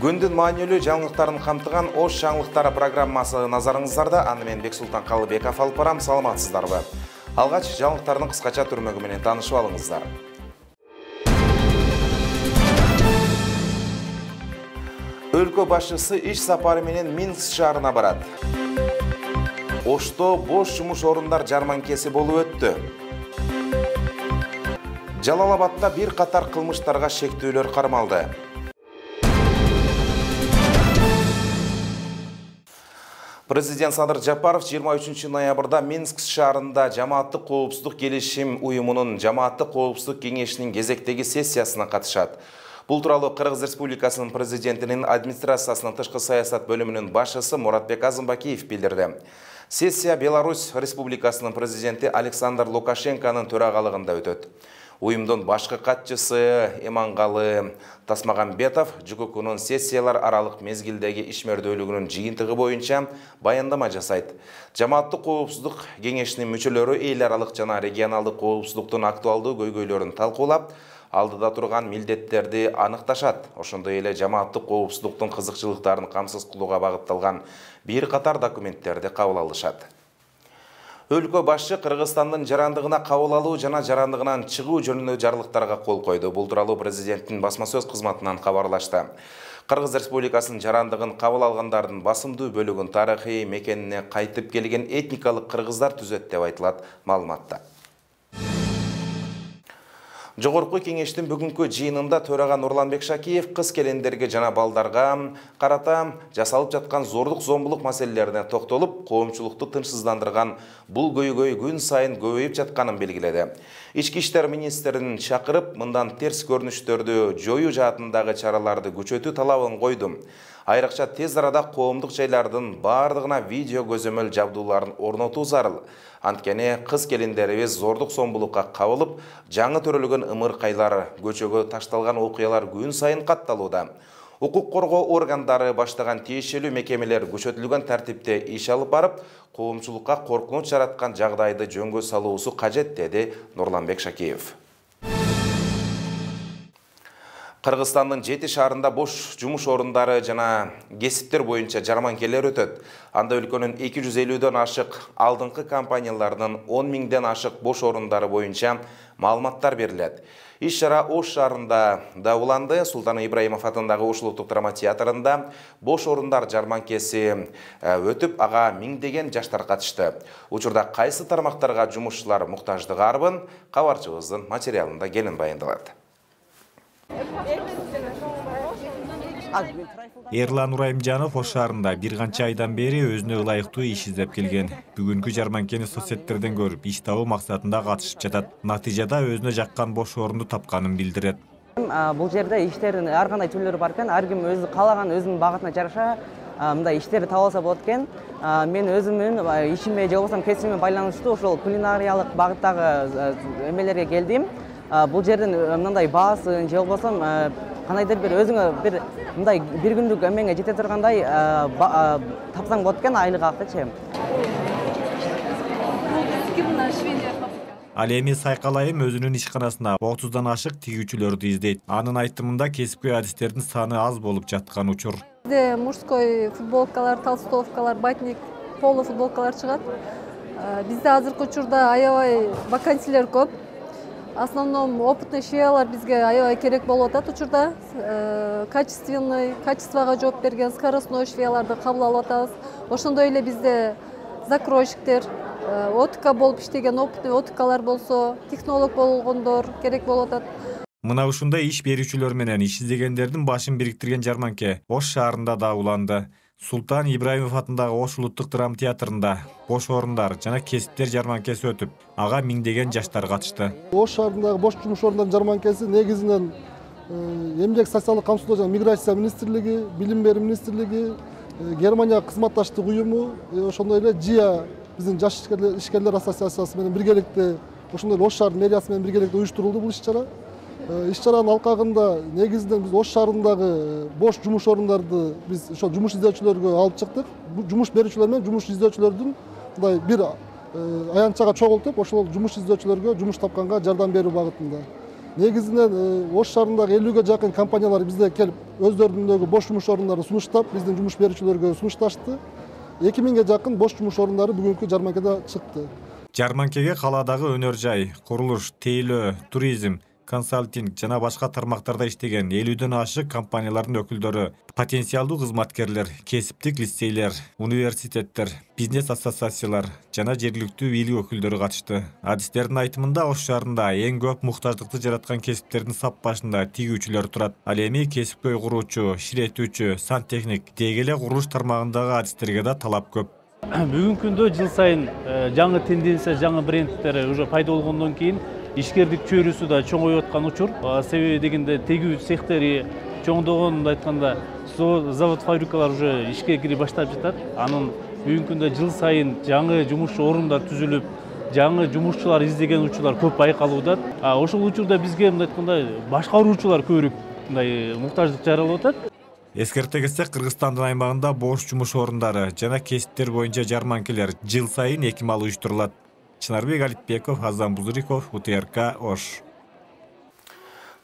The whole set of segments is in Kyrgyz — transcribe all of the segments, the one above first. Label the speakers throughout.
Speaker 1: Күндүн маанилүү жаңылыктарын камтыган Ош жаңылыктары программасы назарыңыздарда. Аны мен Бексултан Калыбеков алып барам. Саламатсыздарбы? Алгач жаңылыктардын кыскача түрмөгү менен таанышып алыңыздар. Өлкө башчысы иш сапары менен Минск шаарына барат. Ошто бош жумуш орундар жарманкеси болуп өттү. Жалал-Абадта бир катар кылмыштарга шектөөлөр кармалды. Президент Садыр Жапаров 23 ноябрда Минск шаарында жамааттык коопсуздук келишим уюмунун жамааттык коопсуздук кеңешинин кезектеги сессиясына катышат. Бул тууралуу Кыргыз Республикасынын президентинин администрациясынын тышкы саясат бөлүмүнүн башчысы Муратбек Азымбакиев билдирди. Сессия Беларусь Республикасынын президенти Александр Лукашенконун төрагалыгында өтөт. Уюмдун башкы катчысы Эмангалы Тасмагамбетов ЖККнун сессиялар аралык мезгилдеги ишмердүүлүгүнүн жыйынтыгы боюнча баяндама жасайт. Жамааттык коопсуздук кеңешинин мүчөлөрү эл аралык жана регионалдык коопсуздуктун актуалдуу көйгөйлөрүн талкуулап, алдыда турган милдеттерди аныкташат. Ошондой эле жамааттык коопсуздуктун кызыкчылыктарын камсыз кылууга багытталган бир катар документтерди кабыл алышат. Өлкө башчы Кыргызстандын жарандыгына кабыл алуу жана жарандыгынан чыгуу жөнүндө жарлыктарга кол койду. Бул тууралуу президенттин басма сөз кызматынан кабарлашты. Кыргыз Республикасынын жарандыгын кабыл алгандардын басымдуу бөлүгүн тарыхый мекенине кайтып келген этникалык кыргыздар түзөт деп айтылат маалыматта. Жогорку кеңештин бүгүнкү жыйынында төрага Нурланбек Шакиев кыз келендерге жана балдарга карата жасалып жаткан зордук зомбулук маселелерине токтолуп, коомчулукту тынчсыздандырган бул көйгөй күн сайын көбөйүп жатканын белгиледи. Ички иштер министрин чакырып, мындан терс көрүнүштөрдү жоюу жаатындагы чараларды күчөтүү талабын койду. Айрыкча тез арада коомдук жайлардын бардыгына видео көзөмөл жабдууларын орнотуу зарыл. Анткени кыз келиндерибиз зордук зомбулукка кабылып, жаңы төрөлгөн ымыркайлар, көчөгө ташталган окуялар күн сайын катталууда. Укук коргоо органдары баштаган тиешелүү мекемелер күчөтүлгөн тартипте иш алып барып, коомчулукка коркунуч жараткан жагдайды жөнгө салуусу кажет, деди Нурланбек Шакиев. Кыргызстандын 7 шаарында бош жумуш орундары жана кесиптер боюнча жарманкелер өтөт. Анда өлкөнүн 250дөн ашык алдыңкы компанияларынын 10 миңден ашык бош орундары боюнча маалыматтар берилет. Иш чара Ош шаарында да уланды. Султан Ибраимов атындагы Ош улуттук драма театрында бош орундар жарманкеси өтүп, ага миңдеген жаштар катышты. Учурда кайсы тармактарга жумушчулар муктаждыгы арбын, кабарчыбыздын материалында келин баяндалат.
Speaker 2: Эрлан Урайымжанов Ош шаарында бир канча айдан бери өзүнө ылайыктуу иш издеп келген. Бүгүнкү жарманкени соцсеттерден көрүп, иш табуу максатында катышып жатат. Натыйжада өзүнө жаккан бош орунду тапканын билдирет.
Speaker 3: Бул жерде иштердин ар кандай түрлөрү бар экен. Ар ким өзү каалаган өзүнүн багытына жараша мындай иштерди таба алса болот экен. Мен өзүмдүн ишиме же болбосо кесибиме байланыштуу ошол кулинариялык багыттагы эмелерге келдим. Бул жердин мындай баасын же болбосо кандайдыр бир өзүңө бир мындай бир күндүк эмеңе жете тургандай тапсаң болот экен, айлык акчачы.
Speaker 2: Ал эми Сайкалайым өзүнүн ишканасына 30дан ашык тигүүчүлөрдү издейт. Анын айтымында кесипкөй адистердин саны аз болуп жаткан учур.
Speaker 4: Бизде мужской футболкалар, толстовкалар, батник, поло футболкалар чыгат. Бизде азыркы учурда аябай вакансиялер көп. Основном опытный швеялар бизге аябай керек болуп атат учурда. Качествого жооп берген скоростной швеяларды кабыл алып атабыз. Ошондой эле бизде закройщиктер, ОТК болуп иштеген опытный ОТКлар болсо, технолог болгондор керек болуп атат.
Speaker 2: Мына ушундай иш берүүчүлөр менен иш издегендердин башын бириктирген жарманке Ош шаарында да уланды. Султан Ибраимов атындагы Ош улуттук драма театрында бош орундар жана кесиптер жарманкеси өтүп, ага миңдеген жаштар катышты.
Speaker 5: Ош шаарындагы бош жумуш орундарынын жарманкеси негизинен Эмгек социалдык камсыздоо жана миграция министрлиги, билим берүү министрлиги, Германия кызматташтык уюму, ошондой эле ЖИА биздин жаш ишкерлер ассоциациясы менен биргеликте, ошондой эле Ош шаарынын мэриясы менен биргеликте уюштурулду бул иш-чара. Иш-чаранын алкагында негизинен биз Ош шаарындагы бош жумуш орундарды биз ошо жумуш издөөчүлөргө алып чыктык. Жумуш берүүчүлөр менен жумуш издөөчүлөрдүн мындай бир аянтчага чогултуп, ошол жумуш издөөчүлөргө жумуш тапканга жардам берүү багытында. Негизинен Ош шаарындагы 50-ге жакын компаниялар бизде келип, өздөрүнүндөгү бош жумуш орундарын сунуштап, биздин жумуш берүүчүлөргө сунушташты. 2000-ге жакын бош жумуш орундары бүгүнкү жарманкада чыкты.
Speaker 2: Жарманкеге каладагы өнөр жай, курулуш, тейлөө, туризм, консалтинг жана башка тармактарда иштеген 50ден ашык компаниялардын өкүлдөрү, потенциалдуу кызматкерлер, кесиптик лицейлер, университеттер, бизнес ассоциациялар жана жергиликтүү бийлик өкүлдөрү катышты. Адистердин айтымында Ош шаарында эң көп муктаждыкты жараткан кесиптердин сап башында тигүүчүлөр турат. Ал эми кесипкөй куруучу, ширетүүчү, сантехник, деги эле курулуш тармагындагы адистерге да талап көп.
Speaker 6: Бүгүнкү күндө жыл сайын жаңы тенденция, жаңы брендтер уже пайда болгондон кийин ишкердик чөйрөсү да чоңоюп аткан учур. Себеби дегенде тегүү цехтери чоңдогонду айтканда завод фабрикалар уже ишке кире баштап жатат. Анын бүгүнкү күндө жыл сайын жаңы жумуш орундар түзүлүп, жаңы жумушчулар издеген учурлар көп байкалууда. Ошол учурда бизге мындай айтканда башкаруучулар көбүрөөк мындай муктаждык жаралып атат.
Speaker 2: Эскерте кетсек, Кыргызстандын аймагында бош жумуш орундары жана кесиптер боюнча жарманкелер жыл сайын 2 мал уюштурулат. Чынарбек Алипбеков, Азам Бузуриков, УТРК, Ош.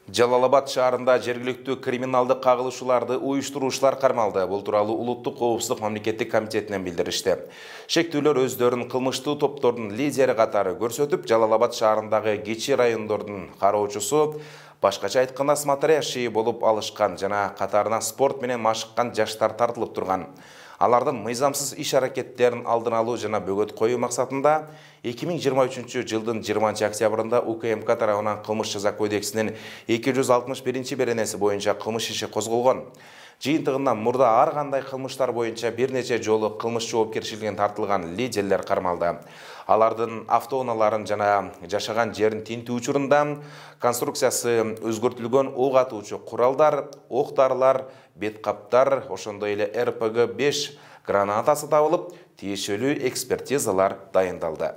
Speaker 1: Жалал-Абад шаарында жергиликтүү криминалдык кагылышууларды уюштуруучулар кармалды. Бул тууралуу Улуттук коопсуздук мамлекеттик комитетинен билдиришти. Шектүүлөр өздөрүн кылмыштуу топтордун лидери катары көрсөтүп, Жалал-Абад шаарындагы кичи райондордун кароочусу, башкача айтканда смотрящий болуп алышкан жана катарына спорт менен машыккан жаштар тартылып турган. Алардын мыйзамсыз иш-аракеттерин алдын алуу жана бөгөт коюу максатында 2023 жылдын 20 октябрында УКМК тарабынан кылмыш жаза кодексинин 261 беренеси боюнча кылмыш иши козголгон. Жыйынтыгында мурда ар кандай кылмыштар боюнча бир нече жолу кылмыш жоопкерчилигине тартылган лидерлер кармалды. Алардын автоунааларын жана жашаган жерин тинтүү учурунда конструкциясы өзгөртүлгөн ок атуучу куралдар, ок дарылар, бет каптар, ошондой эле РПГ-5 гранатасы табылып, тиешелүү экспертизалар дайындалды.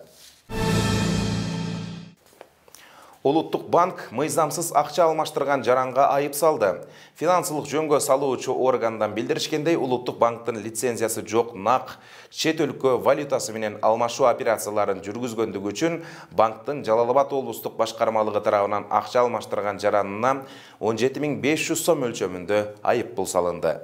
Speaker 1: Улуттук банк мыйзамсыз акча алмаштырган жаранга айып салды. Финансылык жөнгө салуучу органдан билдиришкендей, Улуттук банктын лицензиясы жок нак чет өлкө валютасы менен алмашуу операцияларын жүргүзгөндүгү үчүн банктын Жалал-Абад облустук башкармалыгы тарабынан акча алмаштырган жаранына 17.500 сом өлчөмүндө айыппул салынды.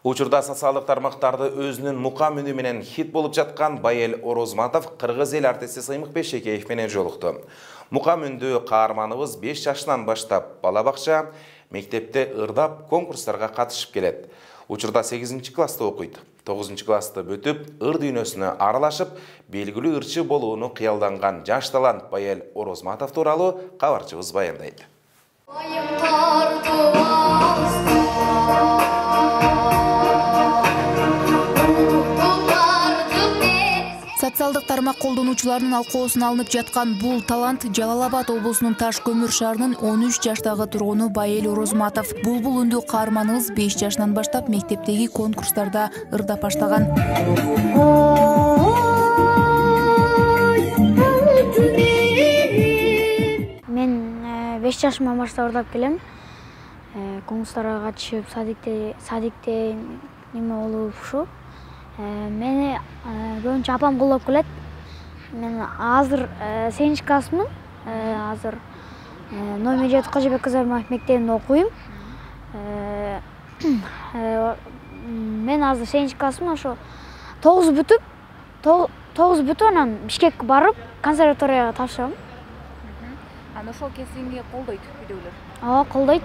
Speaker 1: Учурда социалдык тармактарды өзүнүн мукам үнү менен хит болуп жаткан Байел Орозматов кыргыз эл артисти Сыймыкбек Шекеев менен жолукту. Мукам үндүү каарманыбыз 5 жашынан баштап бала бакча, мектепте ырдап конкурстарга катышып келет. Учурда 8 класста окуйт. 9 класты бүтүп, ыр дүйнөсүнө аралашып, белгилүү ырчы болууну кыялданган жаш талант Байел Орозматов тууралуу кабарчыбыз баяндайт.
Speaker 7: Социалдык тармак колдонуучуларынын алкоосуна алынып жаткан бул талант Жалал-Абад облусунун Таш көмүр шаарынын 13 жаштагы тургуну Байел Орозматов. Булбул үндүү каарманыбыз 5 жашынан баштап мектептеги конкурстарда ырдап баштаган.
Speaker 8: Мен 5 жашымдан баштап ырдап келем. Конкурстарга катышып, садикте неме болуп ушу. Мени көбүнчө апам колдоп келет. Мен азыр 8 классмын. Азыр номер 7 Кожобек Кызармаев мектебинде окуйм. Мен азыр 8 классмын, ошо 9 бүтүп, анан Бишкекке барып, консерваторияга тапшырам.
Speaker 9: Аны ошол кезиңе колдойт үйдөгүлөр?
Speaker 8: Ооба, колдойт.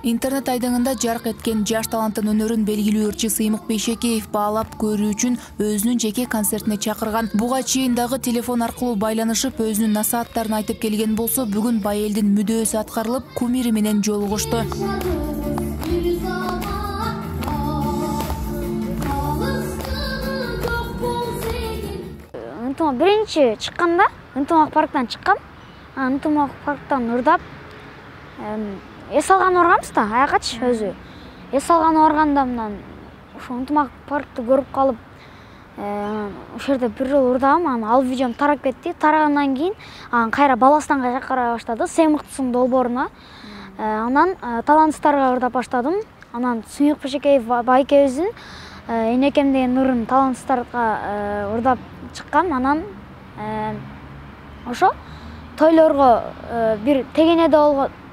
Speaker 7: Интернет айдыңында жарк эткен жаш таланттын өнөрүн белгилүү ырчы Сыймыкбек Шекеев баалап көрүү үчүн өзүнүн жеке концертине чакырган. Буга чейин дагы телефон аркылуу байланышып, өзүнүн насааттарын айтып келген болсо, бүгүн Байелдин мүдөөсү аткарылып, кумири менен жолугушту.
Speaker 8: Биринчи чыкканда, Ынтымак парктан чыккам. Ынтымак парктан ырдап, эс алган барганбыз да, аякачы өзү. Эс алган барганда мындан ошо Ынтымак паркты көрүп калып, ошол жерде бир жолу ырдагам, анан ал видеом тарап кетти. Тарагандан кийин кайра Баластанга чакыра баштады, сен мыктысың долбооруна. Анан таланттарга ырдап баштадым. Анан Сыймыкбек Шекеев байкебиздин энекем деген нурун талантсыздарга ырдап чыккам. Анан ошо тойлорго бир тегенеде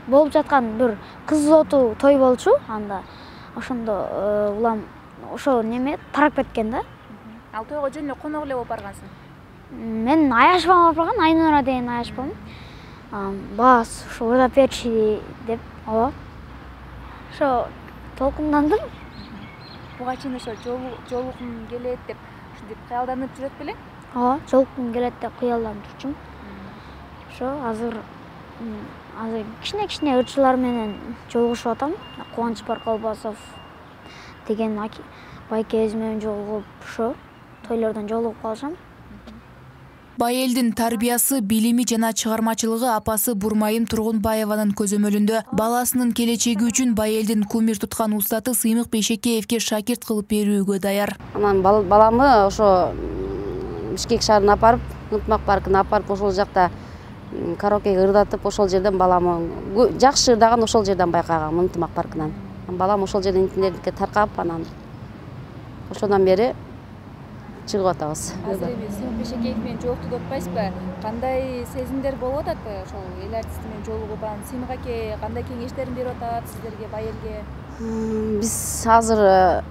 Speaker 8: болуп жаткан бир кыз оту той болчу. Анда ошондо улам ошо неме тарап кеткен да.
Speaker 9: Ал тойго жөн эле конок эле болуп баргансың.
Speaker 8: Мен аяшпам алып барган, Айнура деген аяшпам. Бас ошо ырдап берчи деп, ооба. Ошо толкундандым.
Speaker 9: Буга чейин ошо жолугум келет деп ушинтип кыялданып жүрөт белең?
Speaker 8: Ооба, жолугум келет деп кыялданып жүрчүм. Ошо азыр кичине ырчылар менен жолугушуп атам. Кубанч Баркалбасов деген байкебиз менен жолугуп ошо тойлордон жолугуп калышам.
Speaker 7: Байелдин тарбиясы, билими жана чыгармачылыгы апасы Бурмайым Тургунбаеванын көзөмөлүндө. Баласынын келечеги үчүн Байелдин кумир туткан устаты Сыймык Бейшекеевге шакирт кылып берүүгө даяр.
Speaker 10: Анан баламы ошо Бишкек шаарына апарып, Ынтымак паркына апарып, ошол жакта караокеге ырдатып, ошол жерден баламы жакшы ырдаган ошол жерден байкагам, Ынтымак паркынан. Балам ошол жерден интернетке таркап, анан ошондон бери чыгып атабыз.
Speaker 9: Азыр эми Сыймык Бейшекеев менен жолукту деп атпайсызбы? Кандай сезимдер болуп атат ошол эл артисти менен жолугуп, анан Сыймык аке кандай кеңештерин берип атат сиздерге, Байелге?
Speaker 10: Биз азыр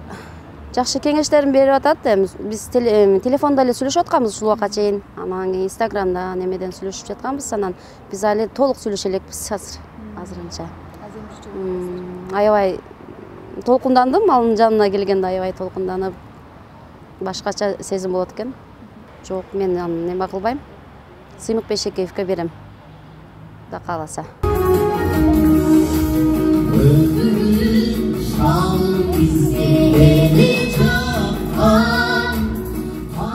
Speaker 10: жакшы кеңештерин берип атат. Биз телефондо эле сүйлөшүп атканбыз ушул убакка чейин. Анан Инстаграмда немеден сүйлөшүп жатканбыз. Анан биз али толук сүйлөшө элекпиз азырынча. Аябай толкундандым, анын жанына келгенде аябай толкунданып, башкача сезим болот экен. Жок, мен аны неме кылбайм. Сыймык Бейшекеевге берем. Да кааласа.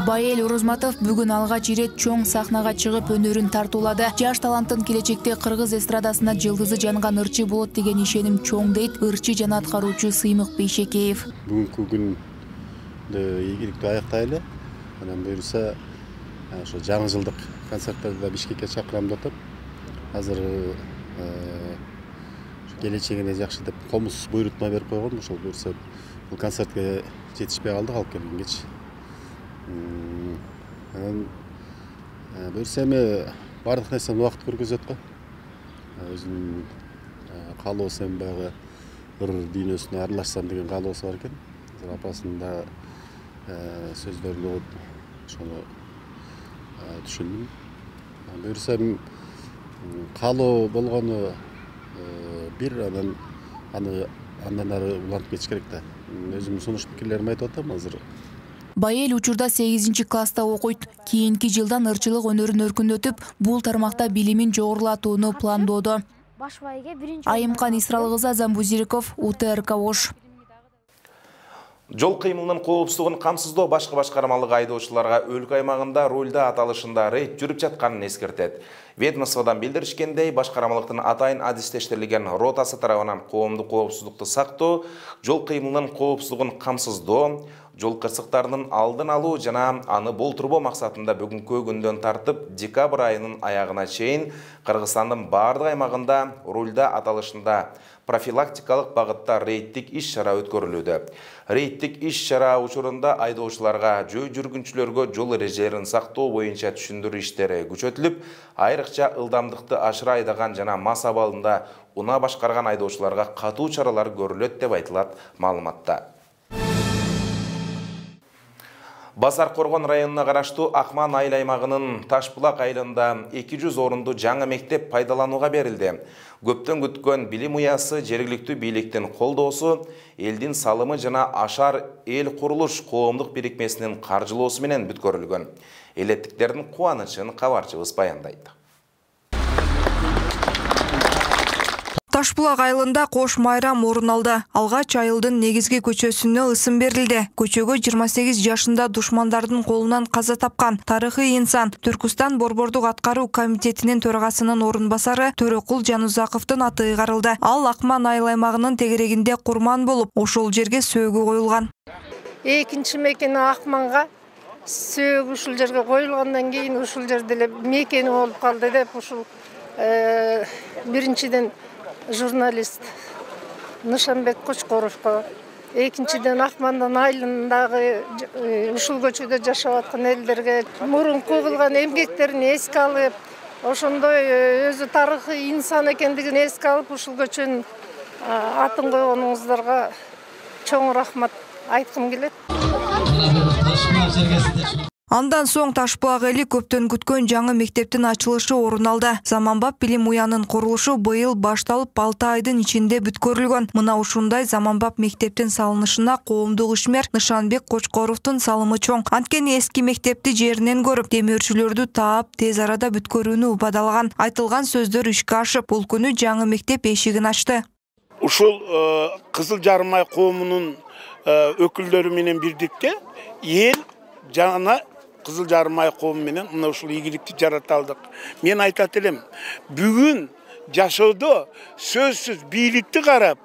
Speaker 7: Байел Орозматов бүгүн алгач ирет чоң сахнага чыгып өнөрүн тартуулады. Жаш таланттын келечекте кыргыз эстрадасына жылдызы жанган ырчы болот деген ишеним чоң дейт ырчы жана аткаруучу Сыймык Бейшекеев.
Speaker 11: Бүгүнкү күндө ийгиликтүү аяктайлы. Анан буюрса ошо жаңы жылдык концерттерди Бишкекке чакырам деп атат. Азыр келечегине жакшы деп комуз буйрутма берип койгон. Ошол буюрса бул концертке жетишпей калдык алып келгенгечи. Анан буюрса эми бардык нерсени убакыт көргөзөт го. Өзүнүн каалоосу эми баягы ыр дүйнөсүнө аралашсам деген каалоосу бар экен. Азыр апасынын да сөздөрүн угуп ошону түшүндүм. Буюрса каалоо болгону бир, андан ары улантып кетиш керек да. Өзүмдүн сунуш пикирлерими айтып атам азыр.
Speaker 7: Байел учурда 8-класста окуйт. Кийинки жылдан ырчылык өнөрүн өркүндөтүп, бул тармакта билимин жогорулатууну пландоодо. Айымкан Исралгызы, Замбузириков, УТРК Ош.
Speaker 1: Жол кыймылынын коопсуздугун камсыздоо башкы башкармалык айдоочуларга өлкө аймагында рулда аталышында рейд жүрүп жатканын эскертет. Ведомстводан билдиришкендей, башкармалыктын атайын адистештирилген ротасы тарабынан коомдук коопсуздукту сактоо, жол кыймылынын коопсуздугун камсыздоо, жол кырсыктарынын алдын алуу жана аны болтурбоо максатында бүгүнкү күндөн тартып декабрь айынын аягына чейин Кыргызстандын бардык аймагында рулда аталышында профилактикалык багытта рейдтик иш-чара өткөрүлүүдө. Рейдтик иш-чара учурунда айдоочуларга, жөө жүргүнчүлөргө жол эрежелерин сактоо боюнча түшүндүрүү иштери күчөтүлүп, айрыкча ылдамдыкты ашыра айдаган жана мас абалында унаа башкарган айдоочуларга катуу чаралар көрүлөт деп айтылат маалыматта. Басар Коргон районуна караштуу Акман айыл аймагынын Ташбулак айылында 200 орунду жаңы мектеп пайдаланууга берилди. Көптөн күткөн билим уясы жергиликтүү бийликтин колдоосу, элдин салымы жана Ашар эл курулуш коомдук бирикмесинин каржылоосу менен бүткөрүлгөн. Элеттиктердин кубанычын кабарчыбыз баяндайт.
Speaker 12: Ташбулак айылында кош майрам орун алды. Алгач айылдын негизги көчөсүнө ысым берилди. Көчөгө 28 жашында душмандардын колунан каза тапкан тарыхый инсан Түркүстан Борбордук аткаруу комитетинин төрагасынын орун басары Төрөкул Жанузаковдун аты ыйгарылды. Ал Акман айыл аймагынын тегерегинде курман болуп, ошол жерге сөөгү коюлган.
Speaker 13: Экинчи мекени Акманга сөөгү ушул жерге коюлгандан кийин ушул жерде эле мекени болуп калды деп ушул биринчиден журналист Нышанбек Кочкоровго экинчиден Акмандан айылындагы ушул көчөдө жашап аткан элдерге мурунку кылган эмгектерин эске алып, ошондой өзү тарыхый инсан экендигин эске алып, ушул көчөнүн атын койгонуңуздарга чоң рахмат айткым келет.
Speaker 12: Андан соң Ташбулак эли көптөн күткөн жаңы мектептин ачылышы орун алды. Заманбап билим уянын курулушу быйыл башталып 6 айдын ичинде бүткөрүлгөн. Мына ушундай заманбап мектептин салынышына коомдук ишмер Нышанбек Кочкоровдун салымы чоң. Анткени эски мектепти жеринен көрүп, демөөрчүлөрдү таап, тез арада бүткөрүүнү убадалаган. Айтылган сөздөр ишке ашып, бул күнү жаңы мектеп эшигин ачты.
Speaker 14: Ушул Кызыл Жармай коомунун өкүлдөрү менен бирдикте эл жаңа Кызыл Жармай коому менен мына ушул ийгиликти жарата алдык. Мен айтат элем, бүгүн жашоодо сөзсүз бийликти карап,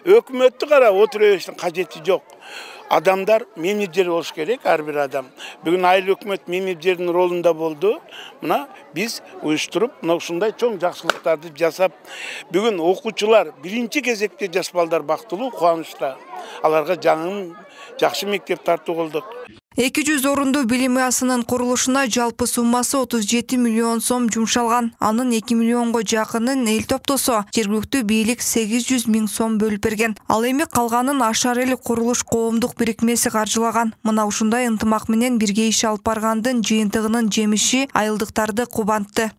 Speaker 14: өкмөттү карап отура бериштин кажети жок. Адамдар менеджер болуш керек, ар бир адам. Бүгүн айыл өкмөт менеджердин ролунда болду. Мына биз уюштуруп, мына ушундай чоң жакшылыктарды жасап, бүгүн окуучулар биринчи кезекте жаш балдар бактылуу, кубанычта. Аларга жакшы мектеп тартуу кылдык.
Speaker 12: 200 орунду билим уясынын курулушуна жалпы суммасы 37 миллион сом жумшалган. Анын 2 миллионго жакынын эл топтосо, жергиликтүү бийлик 800 000 сом бөлүп берген. Ал эми калганын Ашар эл курулуш коомдук бирикмеси каржылаган. Мына ушундай ынтымак менен бирге иш алып баргандын жыйынтыгынын жемиши айылдыктарды кубантты.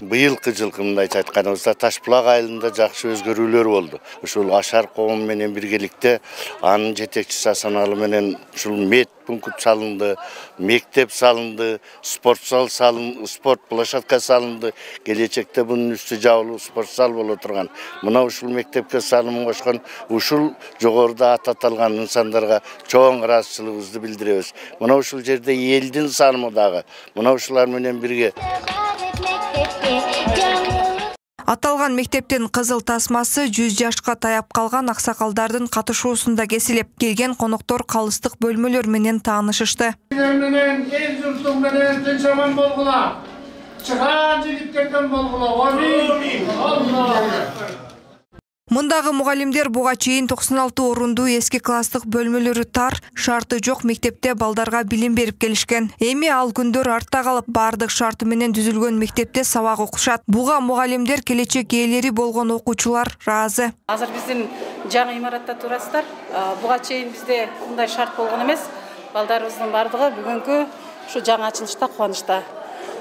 Speaker 15: Быйылкы жылкы мындайча айтканыбызда Ташбулак айылында жакшы өзгөрүүлөр болду. Ушул Ашар коому менен биргеликте анын жетекчиси Асаналы менен ушул мед пункт салынды, мектеп салынды, спорт площадка салынды. Келечекте бунун үстү жабылуу спорт зал боло турган. Мына ушул мектепке салымын кошкон ушул жогоруда ат аталган инсандарга чоң ыраазычылыгыбызды билдиребиз. Мына ушул жерде элдин салымы дагы мына ушулар менен бирге.
Speaker 12: Аталган мектептин кызыл тасмасы 100 жашка таяп калган аксакалдардын катышуусунда кесилип, келген коноктор калыстык бөлмөлөр менен таанышышты.
Speaker 16: Менен эл журтуң менен тынч аман болгула. Чыган жигиттерден болгула. Амин.
Speaker 12: Мындагы мугалимдер буга чейин 96 орунду эски класстык бөлмөлөрү тар, шарты жок мектепте балдарга билим берип келишкен. Эми ал күндөр артта калып, бардык шарты менен түзүлгөн мектепте сабак окушат. Буга мугалимдер келечек ээлери болгон окуучулар ыраазы.
Speaker 17: Азыр биздин жаңы имаратта турасыздар. Буга чейин бизде мындай шарт болгон эмес. Балдарыбыздын бардыгы бүгүнкү ушу жаңы ачылышта кубанычта.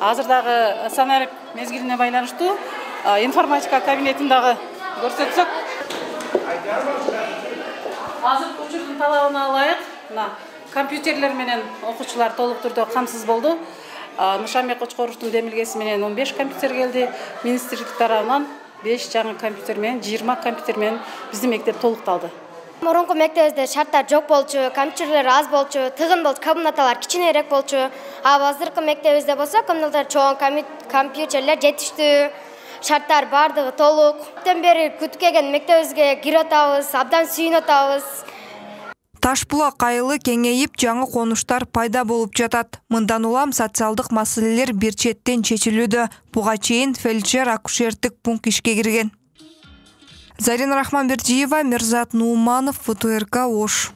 Speaker 17: Азыр дагы санарип мезгилине байланыштуу информатика кабинетин дагы көрсөтсөк. Азыр учурдун талабына ылайык мына компьютерлер менен окуучулар толук түрдө камсыз болду. Нышанбек Кочкоровдун демилгеси менен 15 компьютер келди. Министрлик тарабынан 5 жаңы компьютер менен 20 компьютер менен биздин мектеп толукталды.
Speaker 18: Мурунку мектебизде шарттар жок болчу, компьютерлер аз болчу, тыгын болчу, кабинеталар кичинерээк болчу. Азыркы мектебибизде болсо комнаталар чоң, компьютерлер жетиштүү. Шарттар бардыгы толук. Көптөн бери күтүп келген мектебибизге кирип атабыз, абдан сүйүнүп атабыз.
Speaker 12: Ташбулак айылы кеңейип, жаңы конуштар пайда болуп жатат. Мындан улам социалдык маселелер бир четтен чечилүүдө. Буга чейин фельдшер-акушердик пункт ишке кирген. Зарина Рахманбердиева, Мирзат Нууманов, ФТРК Ош.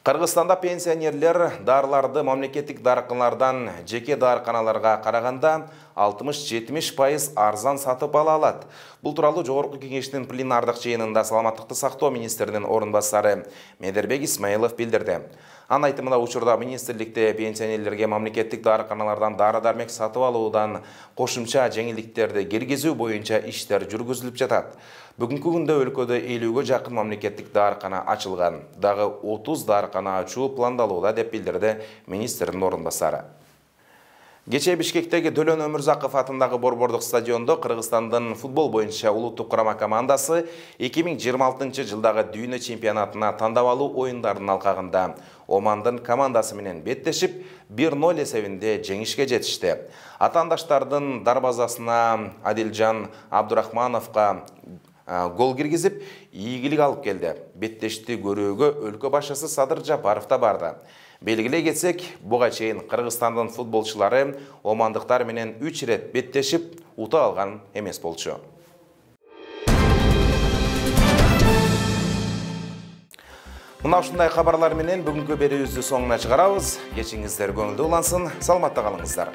Speaker 1: Кыргызстанда пенсионерлер дарыларды мамлекеттик дарыканалардан жеке дарыканаларга караганда 60-70% арзан сатып ала алат. Бул тууралуу Жогорку Кеңештин пленардык жыйынында Саламаттыкты сактоо министринин орун басары Медербек Исмаилов билдирди. Анын айтымында учурда министрликте пенсионерлерге мамлекеттик дарыканалардан дары-дармек сатып алуудан кошумча жеңилдиктерди киргизүү боюнча иштер жүргүзүлүп жатат. Бүгүнкү күндө өлкөдө 50ге жакын мамлекеттик дарыкана ачылган. Дагы 30 дарыкана ачуу пландалууда деп билдирди министрдин орун басары. Кечээ Бишкектеги Дөлөн Өмүрзаков атындагы Борбордук стадиондо Кыргызстандын футбол боюнча улуттук курама командасы 2026 жылдагы дүйнө чемпионатына тандап алуу оюндардын алкагында Омандын командасы менен беттешип 1-0 эсебинде жеңишке жетишти. Атаандаштардын дарбазасына Адилжан Абдурахмановго гол киргизип, ийгилик алып келди. Беттешти көрүүгө өлкө башчысы Садыр Жапаров да барды. Белгилей кетсек, буга чейин Кыргызстандын футболчулары омандыктар менен 3 рет беттешип, ута алган эмес болчу. Мына ушундай кабарлар менен бүгүнкү берүүбүздү соңуна чыгарабыз. Кечиңиздер көңүлдүү улансын, саламатта калыңыздар.